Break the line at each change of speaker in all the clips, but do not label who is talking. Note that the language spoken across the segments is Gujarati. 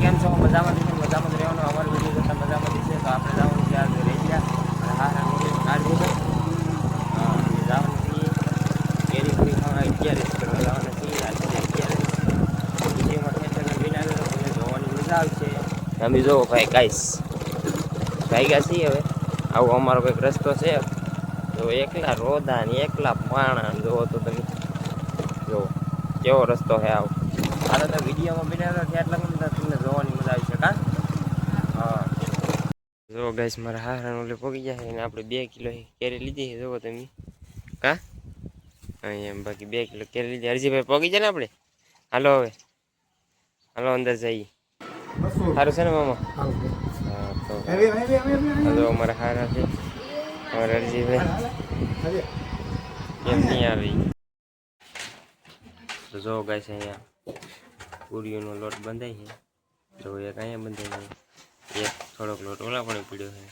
કેમ છો? મજામાં રહેવાનો અમારો વિડીયો કરતાં મજામાં છે. તો આપણે જવાનું છે આજે રેડિયા અને કાઢવું છે. હા જવાનું છીએ કેરી પૂરી ખાવા 11 કરવા જવાના છીએ. આજે 11 વિડીયોમાં ખેતરના બિના તમને જોવાની મજા આવશે. તમે જુઓ ભાઈ ગાઈસ ભાગ્યા છીએ. હવે આવો અમારો કંઈક રસ્તો છે. તો એકલા રોદા ને એકલા પાણા જોવો તો તમે જો કેવો રસ્તો છે આવો. હાલો તો વિડીયોમાં બિના છે એટલે તમને જોવાની મજા આવી છે. હા જો ગાઈસ મારા હારા ઓલે પોગી જાય અને આપણે 2 કિલો કેરી લીધી છે. જોવો તમે કા અહીંયા બાકી 2 કિલો કેરી લીધી. હરજીભાઈ પોગી જાય ને આપણે. હાલો હવે હાલો અંદર જઈએ. સારું છે ને મામા? હા તો હાલો અમારા હારા છે અમારા હરજીભાઈ એમ નહીં આવી. તો જો ગાઈસ અહીંયા પૂરીઓનો લોટ બંધાય છે. જો એક અહીંયા બંધાય છે, એક થોડોક લોટ ઓલા પણ પીડ્યો છે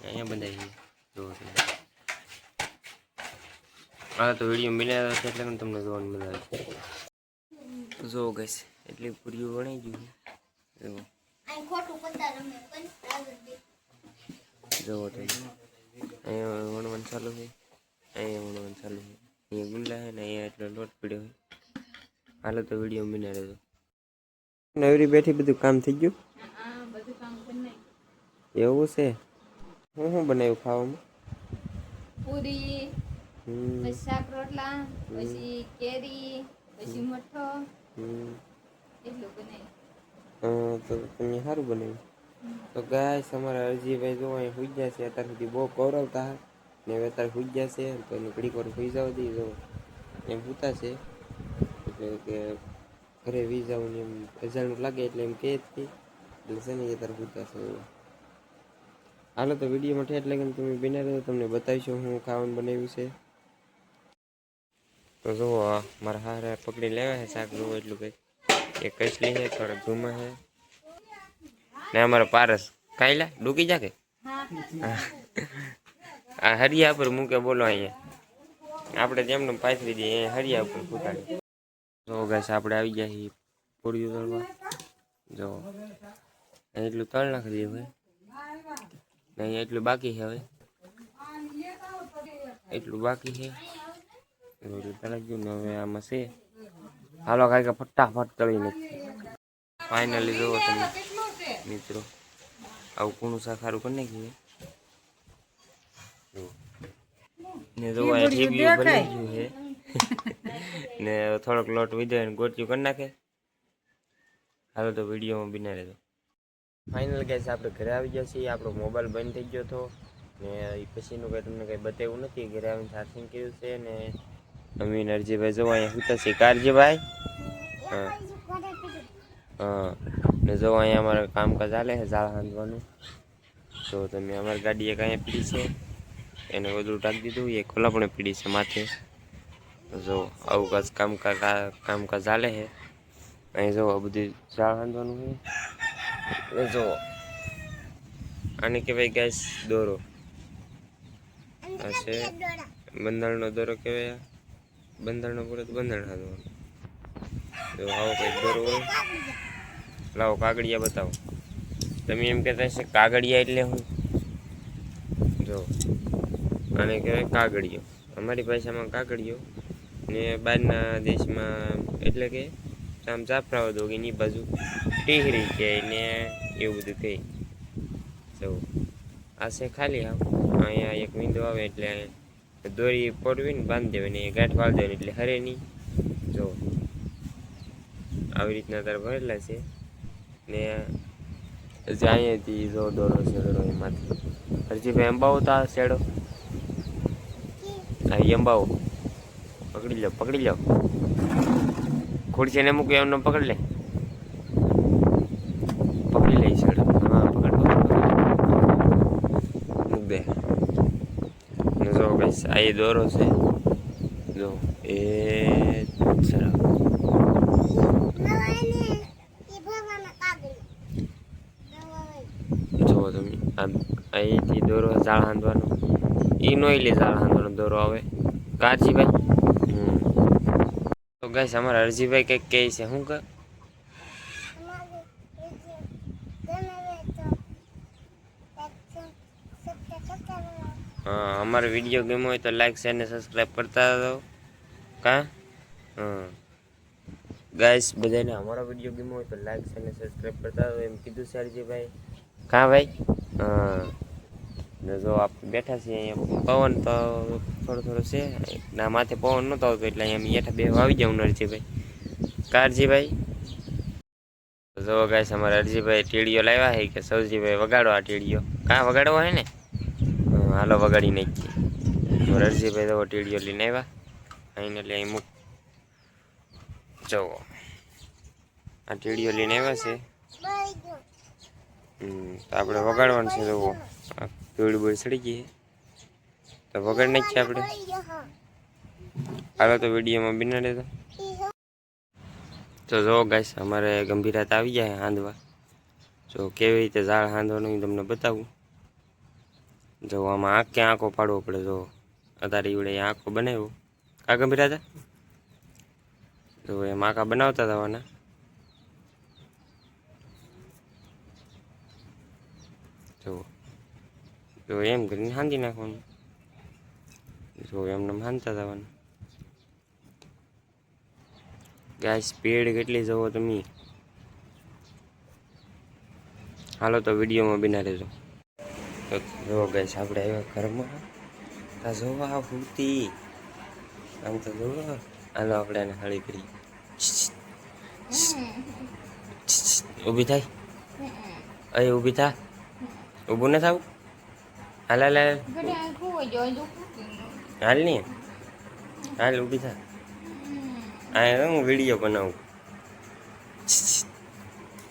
અહીંયા બંધાય છે. જો હા તો વિડીયો મિલાવ્યો છે એટલે તમને જોવાની મજા આવે. તો જો ગાઈસ એટલી પૂરીઓ વણાઈ ગયું છે. જો અહીંયા વણવાનું ચાલુ છે, અહીંયા વણવાનું ચાલુ છે. અહીંયા ગુંડલા છે ને અહીંયા એટલો લોટ પીડ્યો છે. હાલો તો વિડીયો બના રહેજો. નવરી બેઠી બધું કામ થઈ ગયું? એવું છે? હું બનાવ્યું ખાવામાં?
પૂરી, પછી શાક રોટલા, પછી કેરી, પછી મઠો, એટલું બનાવ્યું.
તો તમે સારું બનાવ્યું. તો ગાઈસ અમારા અરજીભાઈ જો અહીં સુઈ ગયા છે. અત્યાર સુધી બહુ કવરાવતા ને હવે અત્યારે સુઈ ગયા છે. તો એની ઘડીક વાર સુઈ જાવ દી જો એમ સૂતા છે. એટલે કે ઘરે વી જાઉં ને એમ અજાણું લાગે એટલે એમ કહે જ એટલે છે ને એ તારે સૂતા છે. હાલો તો વિડીયોમાં ઠેઠ લાગે તમે બિના રહ્યો તમને બતાવીશું હું ખાવાનું બનાવ્યું છે. તો જુઓ મારા હારે પકડી લેવા છે શાક. જુઓ એટલું કંઈ એક કચલી છે, થોડાક ધૂમા છે ને અમારો પારસ કાયલા ડૂકી જા કે આ હરિયા પર મૂકે બોલો. અહીંયા આપણે જેમને પાથરી દઈએ હરિયા ઉપર ફૂટાડી. જો ગાઈસ આપણે આવી ગયા છીએ પૂરીઓ તળવા. જો એટલું તળ નાખી દઈએ ભાઈ. અહીંયા એટલું બાકી છે. હવે એટલું બાકી છે એટલું તળાઈ ગયું ને હવે આમાં છે. હાલો કાંઈ ફટાફટ તળી નાખીએ. ફાઇનલી જોવો તમે મિત્રો આવું કૂણું શાક સારું કરી નાખ્યું ને જો ઠીબીયું બની ગયું છે ને થોડોક લોટ વિધે ગોટિયું કરી નાખે. હાલો તો વિડીયોમાં બિના રહેજો. ફાઇનલ ગાઈસ આપણે ઘરે આવી ગયા છીએ. આપણો મોબાઈલ બંધ થઈ ગયો હતો ને પછીનું કંઈ તમને કંઈ બતાવ્યું નથી. ઘરે આવીને ચાર્જિંગ કર્યું છે ને અમીન અરજીભાઈ જો અહીંયા સૂતા છે. કારજીભાઈ હા હા ને જો અહીંયા અમારે કામકાજ ચાલે છે ઝાડ હાંધવાનું. તો તમે અમારી ગાડી એક અહીંયા પીડી છે એને બધું ટાંકી દીધું. એ ખોલા પણ પીડી છે માથે. જો આવું કામકાજ ચાલે છે અહીં. જો બધું ઝાડ હાંધવાનું છે. જો આને કહેવાય ગાઈસ દોરો. આ છે બંધારણનો દોરો કહેવાય. બંધારણનો પૂરો તો બંધારણ હાંધવાનું. જો આવો કંઈક દોરો હોય. લાવો કાગળિયા બતાવો. તમે એમ કહેતા છે કાગળિયા એટલે હું? જો આને કહેવાય કાગળિયો. અમારી ભાષામાં કાગળિયો ને બહારના દેશમાં એટલે કે આમ જાફરાઓ દો કે એની બાજુ ટીહરી કહે ને એવું બધું કહે. જો આ છે ખાલી આવ અહીંયા એક વિંડો આવે એટલે દોરી પડવી ને બાંધી દેવાની ને ગાંઠ વાળી દેવાની એટલે હરે નહીં. જો આવી રીતના તાર ભરેલા છે ને અહીંયાથી જો દોરો શેડો એમાંથી હરજીભાઈ અંબાવો તા શેડો. હા અંબાવો પકડી લો ખુરશી ને મૂકી એમને પકડી લે. પકડી લઈ શેડો. હા પકડ મૂક દે. જો ગાઈસ આ એ દોરો છે. જો એ સરસ જુઓ તમે અહીંથી દોરો ઝાડ હાંધવાનો. એ નોઈલી ઝાડ હાંધવાનો દોરો આવે. કારજીભાઈ તો ગાઈસ અમારા હરજીભાઈ કંઈક કહે છે. શું કહે હા અમારો વિડીયો ગમ્યો હોય તો લાઈક શેર ને સબસ્ક્રાઈબ કરતા રહો કા હા ગાઈસ બધાને અમારો વિડીયો ગમ્યો હોય તો લાઈક શેર ને સબસ્ક્રાઈબ કરતા રહો એમ કીધું શારજીભાઈ કા ભાઈ હા ને જો આપણે બેઠા છીએ અહીંયા પવન તો થોડો થોડો છે ના માથે પવન નહોતો આવતો એટલે અહીંયા હેઠા બે આવી જાઉં અરજીભાઈ કારજીભાઈ જો ગાઈસ અમારા અરજીભાઈ ટીડીઓ લાવ્યા છે કે સૌજીભાઈ વગાડો આ ટીડીઓ કાં વગાડવો હે ને હાલો વગાડી નાખીએ અમારા અરજીભાઈ તો ટીડીઓ લઈને આવ્યા અહીં એટલે અહીં મૂક જવો આ ટીડીઓ લઈને આવ્યા છે તો આપણે વગાડવાનું છે જવો આ પીળી બોળી સડી ગઈ તો વગાડી નાખીએ આપણે હાલો તો વિડીયોમાં બિના રહેતો તો જો ગાઈસ અમારે ગંભીરાત આવી જાય હાંધવા જો કેવી રીતે ઝાડ હાંધવાનું તમને બતાવું જો આમાં આંખે આંખો પાડવો પડે જો અત્યારે એવડે આંખો બનાવ્યો આ ગંભીરાતા જો એમ આંખા બનાવતા થવાના જો એમ કરીને હાંધી નાખવાનું જો એમને હાંધતા થવાના ગાઈસ સ્પીડ કેટલી જવો તમે હાલો તો વિડીયોમાં બિના રહેજો તો જો ગાઈસ આપણે આવ્યા ઘરમાં તા જોવા ફૂટી આમ તો જોવો હાલો આપણે એને હળી કરી ઊભી થાય અહીં ઊભી થા ઊભું ન થાવું હાલ હાલ હાલ હાલ નહીં હાલ ઊભી થા આ હું વિડીયો બનાવું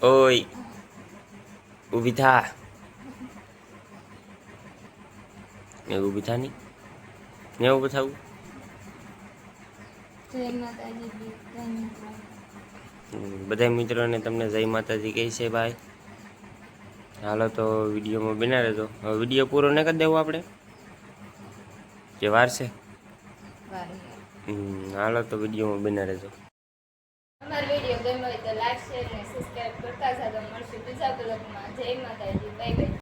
ઓય ઊભી થા ને ઊભી થા નહીં ને ઊભું થવું બધા મિત્રોને તમને જય માતાજી કહે છે ભાઈ હાલો તો વિડીયોમાં બના રહેજો હવે વિડીયો પૂરો ન કરી દેવો આપણે કે વાર છે હાલો તો વિડીયોમાં બના રહેજો
અમારો વિડીયો ગમ્યો હોય તો લાઈક શેર અને સબસ્ક્રાઇબ કરતા જાઓ મળશું બીજા બ્લોગમાં જય માતાજી બાય બાય